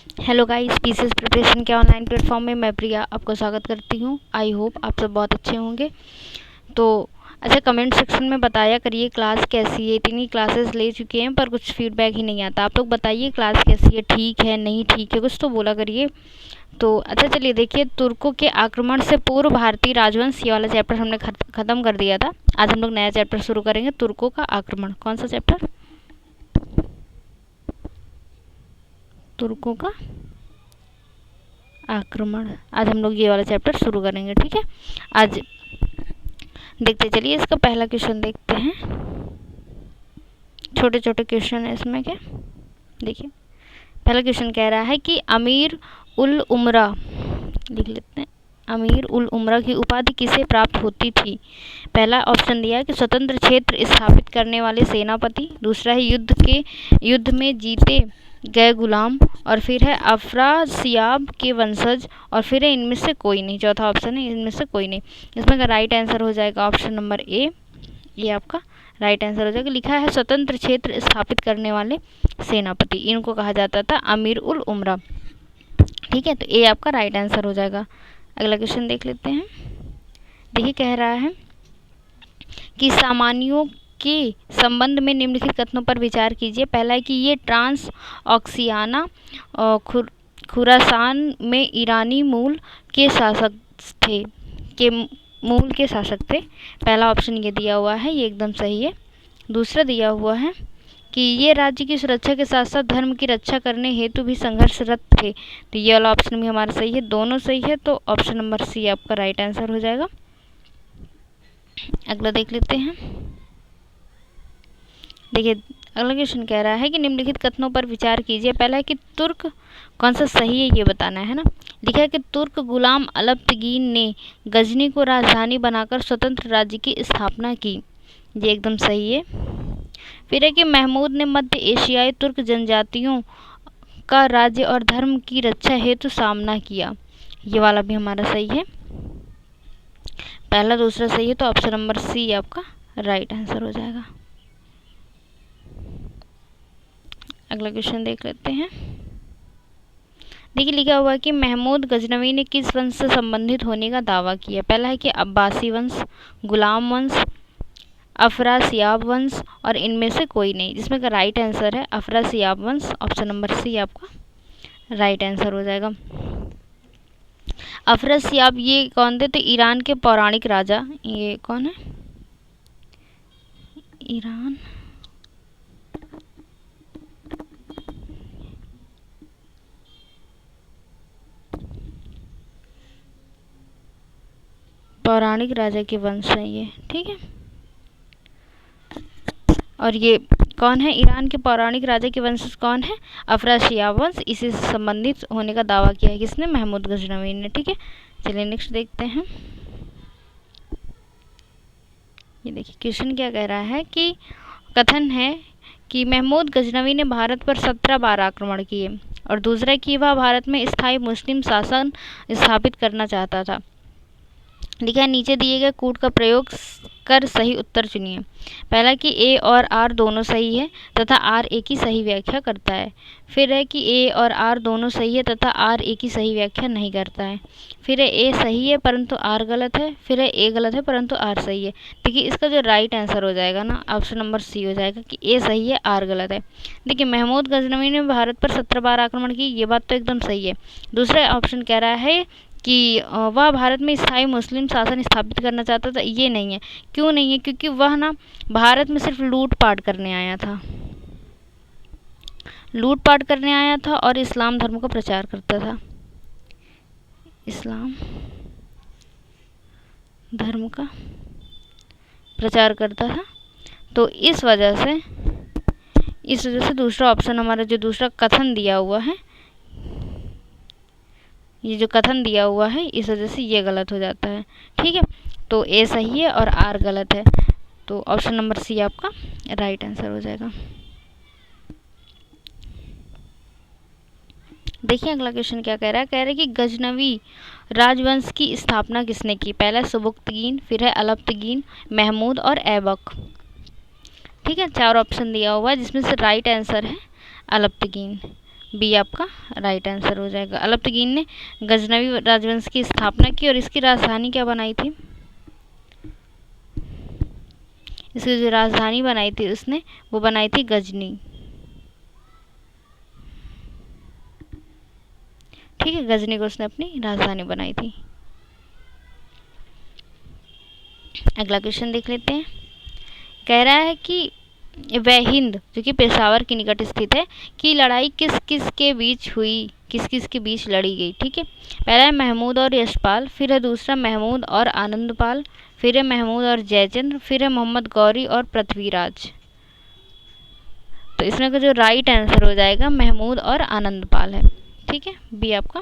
Hello guys, PCS preparation के online platform में मैं प्रिया आपको स्वागत करती हूँ। आई होप आप सब बहुत अच्छे होंगे। तो अच्छा, कमेंट सेक्शन में बताया करिए क्लास कैसी है। इतनी क्लासेस ले चुके हैं पर कुछ फीडबैक ही नहीं आता। आप लोग बताइए क्लास कैसी है, ठीक है नहीं ठीक है, कुछ तो बोला करिए। तो अच्छा चलिए देखिए, तुर्कों के आक्रमण से पूर्व भारतीय राजवंश, ये वाला चैप्टर हमने ख़त्म कर दिया था। आज हम लोग नया चैप्टर शुरू करेंगे, तुर्कों का आक्रमण। कौन सा चैप्टर? तुर्कों का आक्रमण। आज हम लोग ये वाला चैप्टर शुरू करेंगे, ठीक है। आज देखते चलिए, इसका पहला क्वेश्चन देखते हैं। छोटे छोटे क्वेश्चन है इसमें के। देखिए पहला क्वेश्चन कह रहा है कि अमीर उल उमरा, लिख लेते हैं, अमीर उल उमरा की उपाधि किसे प्राप्त होती थी? पहला ऑप्शन दिया है कि स्वतंत्र क्षेत्र स्थापित करने वाले सेनापति, दूसरा है युद्ध में जीते गए गुलाम, और फिर है अफरासियाब के वंशज, और फिर है इनमें से कोई नहीं। चौथा ऑप्शन है इनमें से कोई नहीं। इसमें का राइट आंसर हो जाएगा ऑप्शन नंबर ए। ये आपका राइट आंसर हो जाएगा। लिखा है स्वतंत्र क्षेत्र स्थापित करने वाले सेनापति, इनको कहा जाता था अमीर उल उमरा। ठीक है, तो ए आपका राइट आंसर हो जाएगा। अगला क्वेश्चन देख लेते हैं। देखिए कह रहा है कि सामानियों के संबंध में निम्नलिखित कथनों पर विचार कीजिए। पहला है कि ये ट्रांस ऑक्सियाना खुरासान में ईरानी मूल के शासक थे, पहला ऑप्शन ये दिया हुआ है, ये एकदम सही है। दूसरा दिया हुआ है कि ये राज्य की सुरक्षा के साथ साथ धर्म की रक्षा करने हेतु भी संघर्षरत थे, तो ये वाला ऑप्शन भी हमारा सही है। दोनों सही है, तो ऑप्शन नंबर सी आपका राइट आंसर हो जाएगा। अगला देख लेते हैं। देखिए अगला क्वेश्चन कह रहा है कि निम्नलिखित कथनों पर विचार कीजिए। पहला है कि तुर्क, कौन सा सही है ये बताना है ना। लिखा है कि तुर्क गुलाम अलप्तगीन ने गजनी को राजधानी बनाकर स्वतंत्र राज्य की स्थापना की, ये एकदम सही है। फिर है कि महमूद ने मध्य एशियाई तुर्क जनजातियों का राज्य और धर्म की रक्षा हेतु सामना किया, ये वाला भी हमारा सही है। पहला दूसरा सही है, तो ऑप्शन नंबर सी आपका राइट आंसर हो जाएगा। अगला क्वेश्चन देख लेते हैं। देखिए लिखा हुआ है कि महमूद गजनवी ने किस वंश से संबंधित होने का दावा किया। पहला है कि अब्बासी वंश, गुलाम वंश, अफरासियाब वंश, और इनमें से कोई नहीं, जिसमें का राइट आंसर है अफरासियाब वंश। ऑप्शन नंबर सी आपका राइट आंसर हो जाएगा। अफरासियाब ये कौन थे? तो ईरान के पौराणिक राजा। ये कौन है? ईरान पौराणिक राजा के वंश है ये, ठीक है। और ये कौन है? ईरान के पौराणिक राजा के वंश कौन है? अफरासियाब वंश। इसी से संबंधित होने का दावा किया है किसने? महमूद गजनवी ने, ठीक है। चलिए नेक्स्ट देखते हैं। ये देखिए क्वेश्चन क्या कह रहा है कि कथन है कि महमूद गजनवी ने भारत पर 17 बार आक्रमण किए, और दूसरा कि वह भारत में स्थायी मुस्लिम शासन स्थापित करना चाहता था। लिखा है नीचे दिए गए कूट का प्रयोग कर सही उत्तर चुनिए। पहला कि ए और आर दोनों सही है तथा आर ए की सही व्याख्या करता है। फिर है कि ए और आर दोनों सही है तथा आर ए की सही व्याख्या नहीं करता है। फिर है ए सही है परंतु आर गलत है। फिर है ए गलत है परंतु आर सही है। देखिए इसका जो राइट आंसर हो जाएगा ना, ऑप्शन नंबर सी हो जाएगा कि ए सही है आर गलत है। देखिए महमूद गजनवी ने भारत पर 17 बार आक्रमण की, ये बात तो एकदम सही है। दूसरा ऑप्शन कह रहा है कि वह भारत में स्थायी मुस्लिम शासन स्थापित करना चाहता था, ये नहीं है। क्यों नहीं है? क्योंकि वह ना भारत में सिर्फ लूटपाट करने आया था, लूटपाट करने आया था और इस्लाम धर्म का प्रचार करता था, इस्लाम धर्म का प्रचार करता था। तो इस वजह से दूसरा ऑप्शन हमारा जो दूसरा कथन दिया हुआ है, ये जो कथन दिया हुआ है, इस वजह से ये गलत हो जाता है, ठीक है। तो ए सही है और आर गलत है, तो ऑप्शन नंबर सी आपका राइट आंसर हो जाएगा। देखिए अगला क्वेश्चन क्या कह रहा है। कह रहा है कि गजनवी राजवंश की स्थापना किसने की? पहला सुबुक्तगीन, फिर है अलप्तगीन, महमूद और ऐबक, ठीक है। 4 ऑप्शन दिया हुआ है जिसमें से राइट आंसर है अलप्तगीन। बी आपका राइट आंसर हो जाएगा। अलप्तगीन ने गजनवी राजवंश की स्थापना की और इसकी राजधानी क्या बनाई थी? इसकी जो राजधानी बनाई थी उसने, वो बनाई थी गजनी। ठीक है, गजनी को उसने अपनी राजधानी बनाई थी। अगला क्वेश्चन देख लेते हैं। कह रहा है कि वह हिंद, जो कि पेशावर के निकट स्थित है, की लड़ाई किस किस के बीच हुई, किस किस के बीच लड़ी गई? ठीक है, पहला है महमूद और यशपाल, फिर है दूसरा महमूद और आनंदपाल, फिर है महमूद और जयचंद्र, फिर है मोहम्मद गौरी और पृथ्वीराज। तो इसमें का जो राइट आंसर हो जाएगा महमूद और आनंदपाल है। ठीक है, बी आपका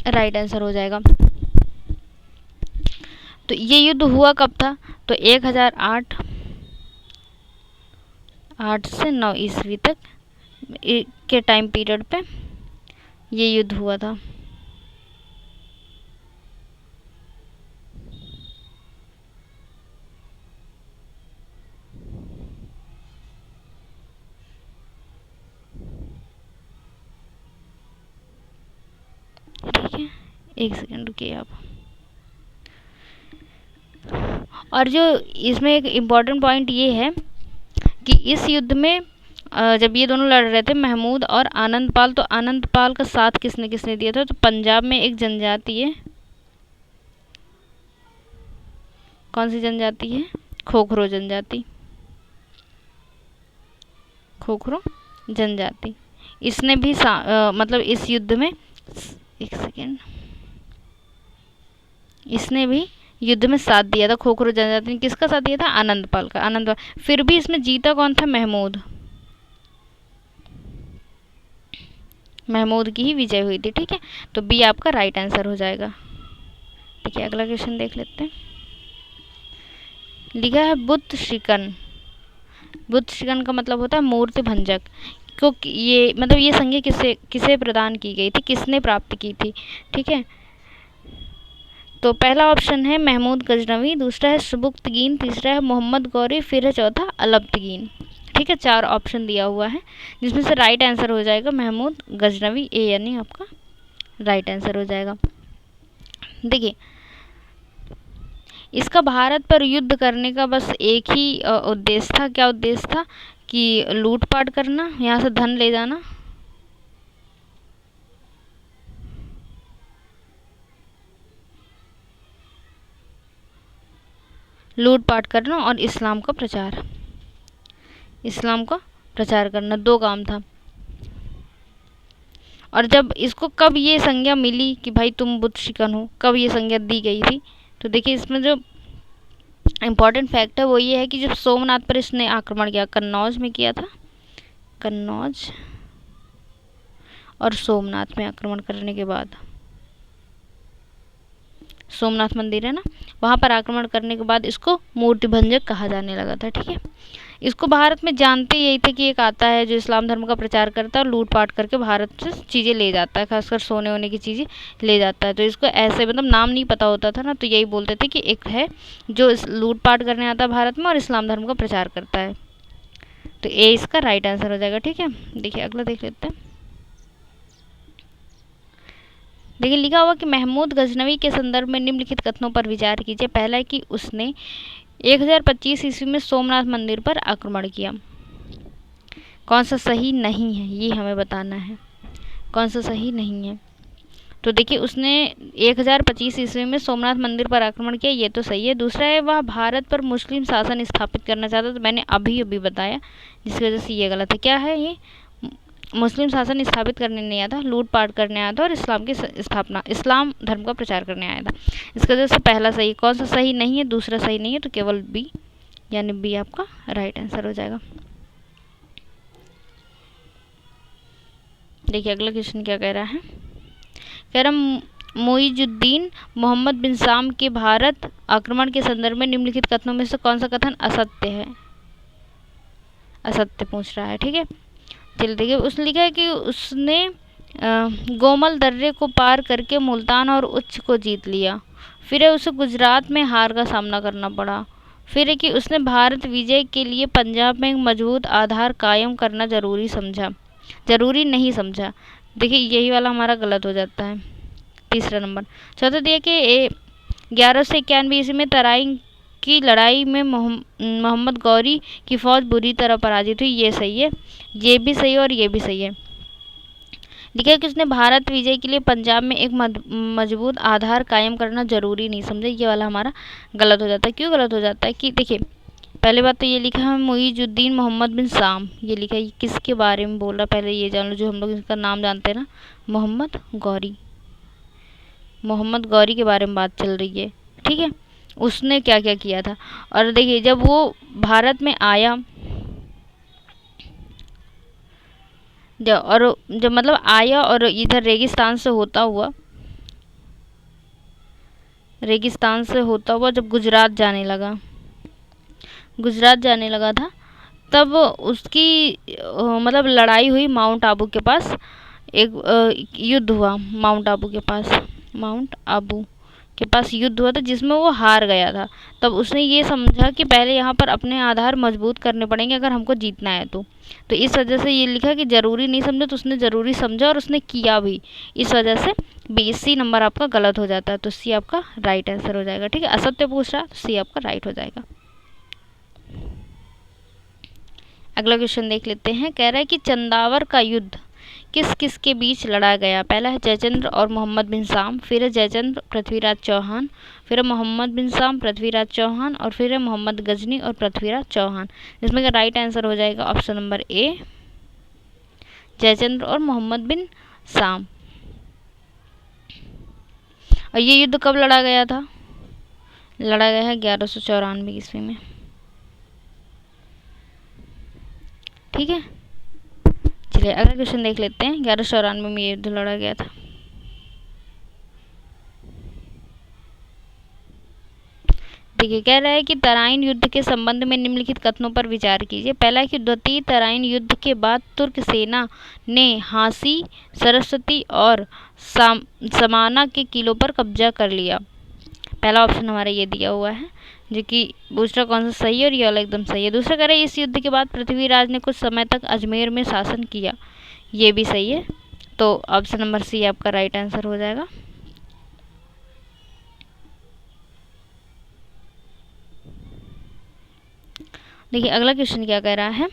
राइट आंसर हो जाएगा। तो ये युद्ध हुआ कब था? तो 1008 से 9 ईस्वी तक के टाइम पीरियड पे ये युद्ध हुआ था। ठीक है, एक सेकंड रुकिए आप। और जो इसमें एक इम्पॉर्टेंट पॉइंट ये है कि इस युद्ध में जब ये दोनों लड़ रहे थे महमूद और आनंदपाल, तो आनंदपाल का साथ किसने किसने दिया था? तो पंजाब में एक जनजाति है, कौन सी जनजाति है? खोखरो जनजाति। खोखरो जनजाति, इसने भी मतलब इस युद्ध में, एक सेकेंड, इसने भी युद्ध में साथ दिया था। खोखरो जनजाति ने किसका साथ दिया था? आनंदपाल का। आनंदपाल, फिर भी इसमें जीता कौन था? महमूद। महमूद की ही विजय हुई थी। ठीक है, तो बी आपका राइट आंसर हो जाएगा। ठीक है, अगला क्वेश्चन देख लेते हैं। लिखा है बुद्ध शिकन। बुद्ध शिकन का मतलब होता है मूर्ति भंजक। क्योंकि ये मतलब ये संज्ञा किसे प्रदान की गई थी, किसने प्राप्त की थी? ठीक है, तो पहला ऑप्शन है महमूद गजनवी, दूसरा है सुबुक्तगीन, तीसरा है मोहम्मद गौरी, फिर है चौथा अलप्तगीन। ठीक है, 4 ऑप्शन दिया हुआ है जिसमें से राइट आंसर हो जाएगा महमूद गजनवी, ए यानी आपका राइट आंसर हो जाएगा। देखिए, इसका भारत पर युद्ध करने का बस एक ही उद्देश्य था। क्या उद्देश्य था? कि लूटपाट करना, यहाँ से धन ले जाना। लूटपाट करना और इस्लाम का प्रचार, इस्लाम का प्रचार करना, 2 काम था। और जब इसको कब ये संज्ञा मिली कि भाई तुम बुद्ध शिकन हो, कब ये संज्ञा दी गई थी? तो देखिए, इसमें जो इम्पोर्टेंट फैक्ट है वो ये है कि जब सोमनाथ पर इसने आक्रमण किया, कन्नौज में किया था, कन्नौज और सोमनाथ में आक्रमण करने के बाद, सोमनाथ मंदिर है ना, वहाँ पर आक्रमण करने के बाद इसको मूर्ति भंजक कहा जाने लगा था। ठीक है, इसको भारत में जानते यही थे कि एक आता है जो इस्लाम धर्म का प्रचार करता है और लूटपाट करके भारत से चीज़ें ले जाता है, खासकर सोने वोने की चीज़ें ले जाता है। तो इसको ऐसे मतलब नाम नहीं पता होता था ना, तो यही बोलते थे कि एक है जो लूटपाट करने आता है भारत में और इस्लाम धर्म का प्रचार करता है। तो ए इसका राइट आंसर हो जाएगा। ठीक है, देखिए अगला देख लेते हैं। देखिए, लिखा हुआ कि महमूद गजनवी के संदर्भ में निम्नलिखित कथनों पर विचार कीजिए। पहला है कि उसने 1025 ईस्वी में सोमनाथ मंदिर पर आक्रमण किया। कौन सा सही नहीं है, ये हमें बताना है, कौन सा सही नहीं है। तो देखिए, उसने 1025 ईस्वी में सोमनाथ मंदिर पर आक्रमण किया, ये तो सही है। दूसरा है वह भारत पर मुस्लिम शासन स्थापित करना चाहता, तो मैंने अभी बताया, जिसकी वजह से ये गलत है। क्या है ये? मुस्लिम शासन स्थापित करने नहीं आया था, लूटपाट करने आया था और इस्लाम की स्थापना, इस्लाम धर्म का प्रचार करने आया था। इसकी वजह से पहला सही। कौन सा सही नहीं है? दूसरा सही नहीं है, तो केवल बी, यानी बी आपका राइट आंसर हो जाएगा। देखिए अगला क्वेश्चन क्या कह रहा है। कह रहा मुइजुद्दीन मोहम्मद बिन साम के भारत आक्रमण के संदर्भ में निम्नलिखित कथनों में से कौन सा कथन असत्य है? असत्य पूछ रहा है। ठीक है, चलिए देखिए, उसने लिखा है कि उसने गोमल दर्रे को पार करके मुल्तान और उच्च को जीत लिया, फिर उसे गुजरात में हार का सामना करना पड़ा। फिर है कि उसने भारत विजय के लिए पंजाब में एक मजबूत आधार कायम करना जरूरी नहीं समझा। देखिए यही वाला हमारा गलत हो जाता है। तीसरा नंबर। चौथा दिया कि 1191 ईस्वी में तराइन की लड़ाई में मोहम्मद गौरी की फौज बुरी तरह पराजित हुई। ये सही है, ये भी सही है और ये भी सही है। लिखा कि उसने भारत विजय के लिए पंजाब में एक मजबूत आधार कायम करना जरूरी नहीं समझा। ये वाला हमारा गलत हो जाता है। क्यों गलत हो जाता है कि देखिए पहले बात तो ये लिखा है मुइजुद्दीन मोहम्मद बिन साम, ये लिखा है, ये किसके बारे में बोल रहा है पहले ये जान लो, जो हम लोग इसका नाम जानते हैं ना, मोहम्मद गौरी के बारे में बात चल रही है। ठीक है, उसने क्या क्या किया था। और देखिए जब वो भारत में आया, जब मतलब आया और इधर रेगिस्तान से होता हुआ जब गुजरात जाने लगा था, तब उसकी मतलब लड़ाई हुई माउंट आबू के पास। एक युद्ध हुआ माउंट आबू के पास युद्ध हुआ था, जिसमें वो हार गया था। तब उसने ये समझा कि पहले यहाँ पर अपने आधार मजबूत करने पड़ेंगे अगर हमको जीतना है तो इस वजह से ये लिखा कि ज़रूरी नहीं समझा, तो उसने ज़रूरी समझा और उसने किया भी। इस वजह से सी नंबर आपका गलत हो जाता है, तो सी आपका राइट आंसर हो जाएगा। ठीक है, असत्य पूछ रहा तो सी आपका राइट हो जाएगा। अगला क्वेश्चन देख लेते हैं। कह रहा है कि चंदावर का युद्ध किस किस के बीच लड़ा गया। पहला है जयचंद्र और मोहम्मद बिन साम, फिर है जयचंद्र पृथ्वीराज चौहान, फिर है मोहम्मद बिन साम पृथ्वीराज चौहान, और फिर है मोहम्मद गजनी और पृथ्वीराज चौहान। इसमें का राइट आंसर हो जाएगा ऑप्शन नंबर ए, जयचंद्र और मोहम्मद बिन साम। और ये युद्ध कब लड़ा गया था? लड़ा गया है 1194 ईस्वी में। ठीक है, चलिए अगला क्वेश्चन देख लेते हैं। 1194 में ये युद्ध लड़ा गया था। देखिए कह रहा है कि तराइन युद्ध के संबंध में निम्नलिखित कथनों पर विचार कीजिए। पहला है कि द्वितीय तराइन युद्ध के बाद तुर्क सेना ने हांसी, सरस्वती और समाना के किलों पर कब्जा कर लिया। पहला ऑप्शन हमारा ये दिया हुआ है, जो कि दूसरा कौन सा सही है और ये वाला एकदम सही है। दूसरा कह रहा है इस युद्ध के बाद पृथ्वीराज ने कुछ समय तक अजमेर में शासन किया। ये भी सही है, तो ऑप्शन नंबर सी आपका राइट आंसर हो जाएगा। देखिए अगला क्वेश्चन क्या कह रहा है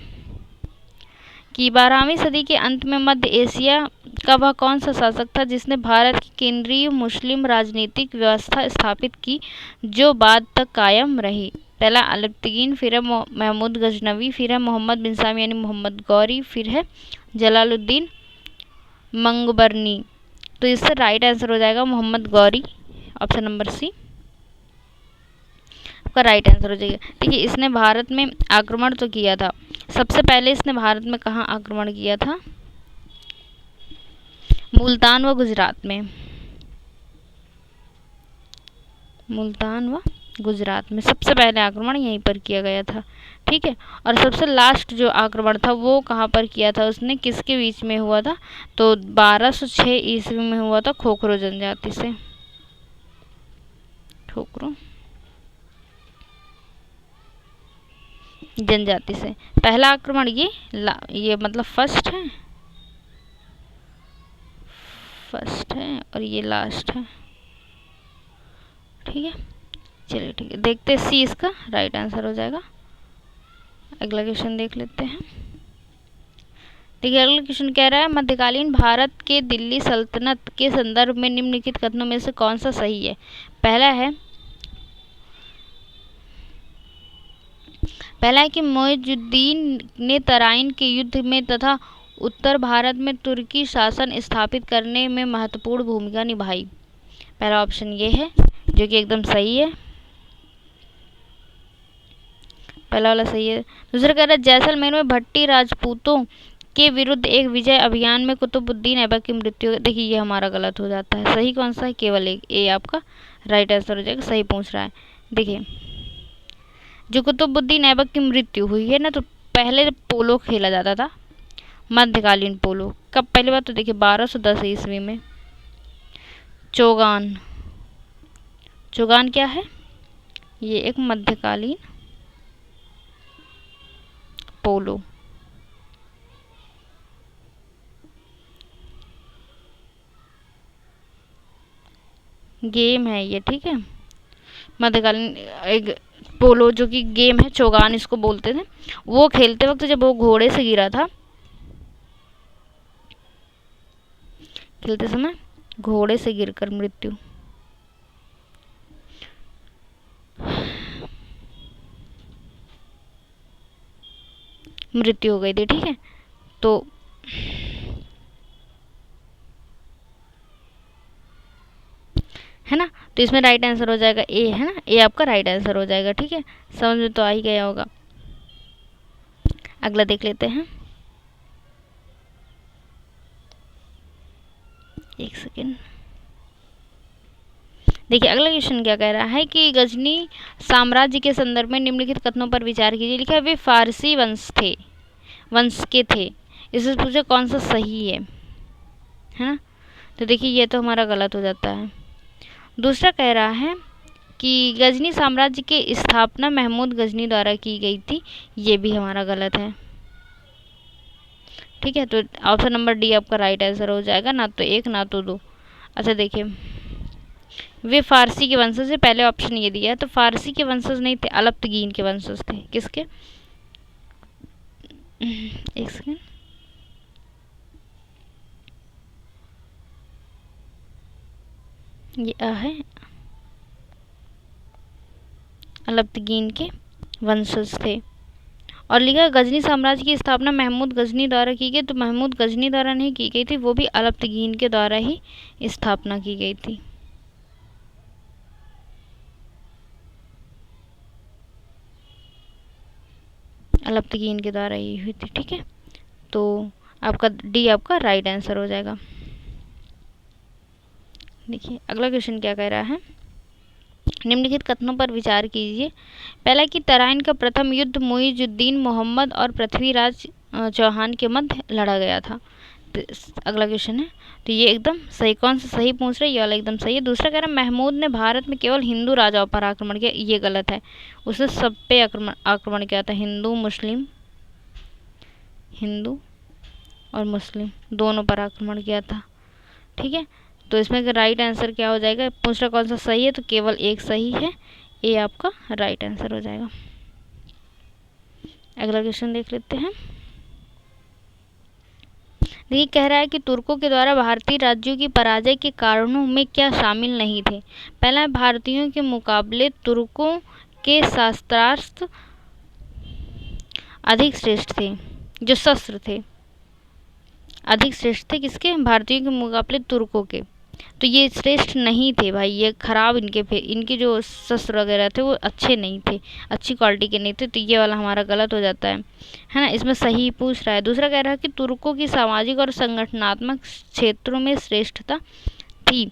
कि 12वीं सदी के अंत में मध्य एशिया का वह कौन सा शासक था जिसने भारत की केंद्रीय मुस्लिम राजनीतिक व्यवस्था स्थापित की जो बाद तक कायम रही। पहला अलाउद्दीन, फिर है महमूद गजनवी, फिर है मोहम्मद बिन साम यानी मोहम्मद गौरी, फिर है जलालुद्दीन मंगबरनी। तो इससे राइट आंसर हो जाएगा Mohammad Ghori, option number C आपका राइट आंसर हो जाएगा। देखिए इसने भारत में आक्रमण तो किया था। सबसे पहले इसने भारत में कहाँ आक्रमण किया था? मुल्तान व गुजरात में। सबसे पहले आक्रमण यहीं पर किया गया था। ठीक है, और सबसे लास्ट जो आक्रमण था वो कहाँ पर किया था उसने, किसके बीच में हुआ था? तो 1206 ईस्वी में हुआ था खोखरो जनजाति से। पहला आक्रमण ये मतलब फर्स्ट है और ये लास्ट है। ठीक है, चलिए ठीक है, देखते हैं सी इसका राइट आंसर हो जाएगा। अगला क्वेश्चन देख लेते हैं। देखिए अगला क्वेश्चन कह रहा है मध्यकालीन भारत के दिल्ली सल्तनत के संदर्भ में निम्नलिखित कथनों में से कौन सा सही है। पहला है कि मुइजुद्दीन ने तराइन के युद्ध में तथा उत्तर भारत में तुर्की शासन स्थापित करने में महत्वपूर्ण भूमिका निभाई। पहला ऑप्शन ये है जो कि एकदम सही है, पहला वाला सही है। दूसरा कह रहा है जैसलमेर में भट्टी राजपूतों के विरुद्ध एक विजय अभियान में कुतुबुद्दीन ऐबक की मृत्यु। देखिए ये हमारा गलत हो जाता है। सही कौन सा है? केवल एक, ए आपका राइट आंसर हो जाएगा। सही पूछ रहा है। देखिए जो कुतुबुद्दीन ऐबक की मृत्यु हुई है ना, तो पहले पोलो खेला जाता था, मध्यकालीन पोलो। कब? पहली बात तो देखिए 1210 ईस्वी में। चोगान क्या है? ये एक मध्यकालीन पोलो। गेम है ये, ठीक है। मध्यकालीन एक पोलो जो कि गेम है, चौगान इसको बोलते थे। वो खेलते वक्त जब वो घोड़े से गिरा था, खेलते समय घोड़े से गिरकर मृत्यु हो गई थी, ठीक है। तो है ना, तो इसमें राइट आंसर हो जाएगा ए, है ना, ए आपका राइट आंसर हो जाएगा, ठीक है। समझ में तो आ ही गया होगा। अगला देख लेते हैं, एक सेकेंड। देखिए अगला क्वेश्चन क्या कह रहा है कि गजनी साम्राज्य के संदर्भ में निम्नलिखित कथनों पर विचार कीजिए। लिखा है वे फारसी वंश के थे। इससे पूछे कौन सा सही है ना। तो देखिए ये तो हमारा गलत हो जाता है। दूसरा कह रहा है कि गजनी साम्राज्य की स्थापना महमूद गजनी द्वारा की गई थी। ये भी हमारा गलत है, ठीक है। तो ऑप्शन नंबर डी आपका राइट आंसर हो जाएगा, ना तो एक ना तो दो। अच्छा देखिए, वे फारसी के वंशज से, पहले ऑप्शन ये दिया है, तो फारसी के वंशज नहीं थे, अलप्तगीन के वंशज थे। किसके, एक सेकेंड, ये है अलप्तगीन के वंशज थे। और लिखा गजनी साम्राज्य की स्थापना महमूद गजनी द्वारा की गई, तो महमूद गजनी द्वारा नहीं की गई थी, वो भी अलप्तगीन के द्वारा ही स्थापना की गई थी। अलप्तगीन के द्वारा ही हुई थी, ठीक है। तो आपका डी आपका राइट आंसर हो जाएगा। देखिए अगला क्वेश्चन क्या कह रहा है, निम्नलिखित कथनों पर विचार कीजिए। पहला कि तराइन का प्रथम युद्ध मुइजुद्दीन मोहम्मद और पृथ्वीराज चौहान के मध्य लड़ा गया था। तो अगला क्वेश्चन है, तो ये एकदम सही, कौन सा सही पूछ रहे हैं, ये वाला एकदम सही है। दूसरा कह रहा है महमूद ने भारत में केवल हिंदू राजाओं पर आक्रमण किया। ये गलत है, उसने सब पे आक्रमण किया था, हिंदू और मुस्लिम दोनों पर आक्रमण किया था, ठीक है। तो इसमें राइट आंसर क्या हो जाएगा, पूछ रहा कौन सा सही है, तो केवल एक सही है, ए आपका राइट आंसर हो जाएगा। अगला क्वेश्चन देख लेते हैं। देखिए कह रहा है कि तुर्कों के द्वारा भारतीय राज्यों की पराजय के कारणों में क्या शामिल नहीं थे। पहला, भारतीयों के मुकाबले तुर्कों के शस्त्रास्त्र अधिक श्रेष्ठ थे, जो शस्त्र थे अधिक श्रेष्ठ थे, किसके, भारतीयों के मुकाबले तुर्कों के। तो ये श्रेष्ठ नहीं थे भाई, ये खराब, इनके जो शस्त्र वगैरह थे वो अच्छे नहीं थे, अच्छी क्वालिटी के नहीं थे। तो ये वाला हमारा गलत हो जाता है ना। इसमें सही पूछ रहा है। दूसरा कह रहा है कि तुर्कों की सामाजिक और संगठनात्मक क्षेत्रों में श्रेष्ठता थी।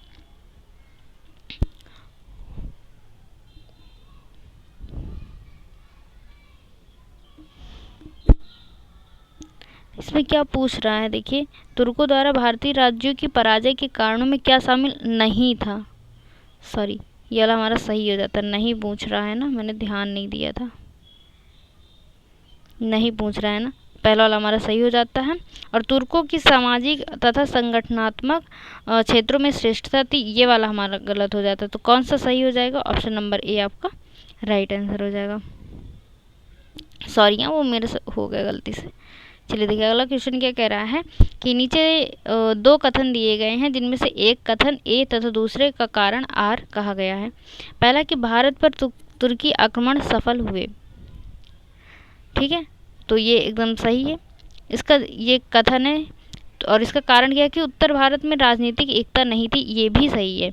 इसमें क्या पूछ रहा है, देखिए तुर्कों द्वारा भारतीय राज्यों की पराजय के कारणों में क्या शामिल नहीं था। सॉरी, ये वाला हमारा सही हो जाता, नहीं पूछ रहा है ना, मैंने ध्यान नहीं दिया था, नहीं पूछ रहा है ना, पहला वाला हमारा सही हो जाता है। और तुर्कों की सामाजिक तथा संगठनात्मक क्षेत्रों में श्रेष्ठता थी, ये वाला हमारा गलत हो जाता है। तो कौन सा सही हो जाएगा, ऑप्शन नंबर ए आपका राइट आंसर हो जाएगा। सॉरी वो मेरे से हो गया गलती से। चलिए देखिए अगला क्वेश्चन क्या कह रहा है कि नीचे दो कथन दिए गए हैं, जिनमें से एक कथन ए तथा दूसरे का कारण आर कहा गया है। पहला कि भारत पर तुर्की आक्रमण सफल हुए, ठीक है, तो ये एकदम सही है, इसका ये कथन है। और इसका कारण क्या है कि उत्तर भारत में राजनीतिक एकता नहीं थी, ये भी सही है।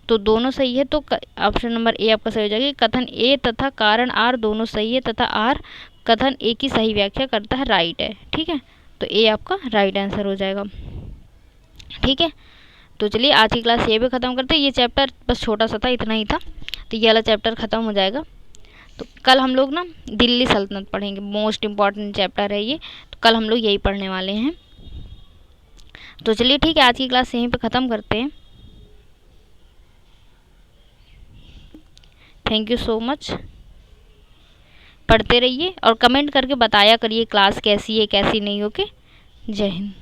तो दोनों सही है, तो ऑप्शन नंबर ए आपका सही हो जाएगा। कथन ए तथा कारण आर दोनों सही है, तथा आर कथन ए की सही व्याख्या करता है, राइट है, ठीक है। तो ए आपका राइट आंसर हो जाएगा, ठीक है। तो चलिए आज की क्लास ये भी ख़त्म करते हैं। ये चैप्टर बस छोटा सा था, इतना ही था, तो ये वाला चैप्टर ख़त्म हो जाएगा। तो कल हम लोग ना दिल्ली सल्तनत पढ़ेंगे, मोस्ट इम्पॉर्टेंट चैप्टर है ये, तो कल हम लोग यही पढ़ने वाले हैं। तो चलिए ठीक है, आज की क्लास यहीं पे ख़त्म करते हैं। Thank you so much. पढ़ते रहिए और कमेंट करके बताया करिए क्लास कैसी है कैसी नहीं। ओके, जय हिंद।